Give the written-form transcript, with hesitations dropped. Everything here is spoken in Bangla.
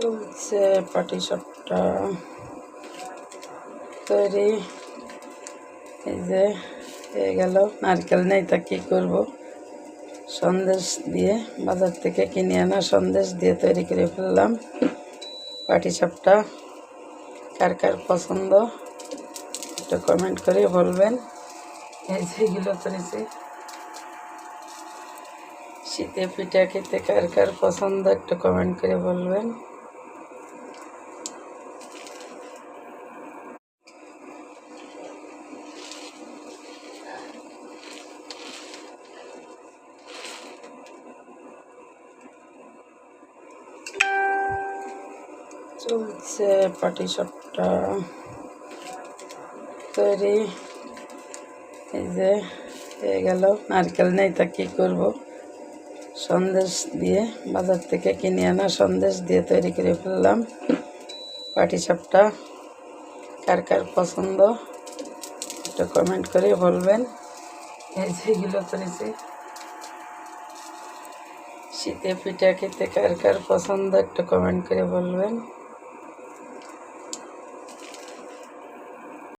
চলছে পাটিসাপটা তৈরি। এই যে হয়ে গেল, নারকেল নেই তা কী করবো, সন্দেশ দিয়ে বাজার থেকে কিনে আনা সন্দেশ দিয়ে তৈরি করে ফেললাম পাটিসাপটা। কার কার পছন্দ একটু কমেন্ট করে বলবেন। এই যেগুলো করেছি, শীতে পিঠা খেতে কার কার পছন্দ একটু কমেন্ট করে বলবেন। চলছে পাটিসাপটা তৈরি। এই যে হয়ে গেল, নারকেল নেই তা কী করবো, সন্দেশ দিয়ে বাজার থেকে কিনে আনা সন্দেশ দিয়ে তৈরি করে ফেললাম পাটিসাপটা। কার কার পছন্দ একটু কমেন্ট করে বলবেন। এই যেগুলো করেছি, শীতে পিঠা খেতে কার কার পছন্দ একটু কমেন্ট করে বলবেন।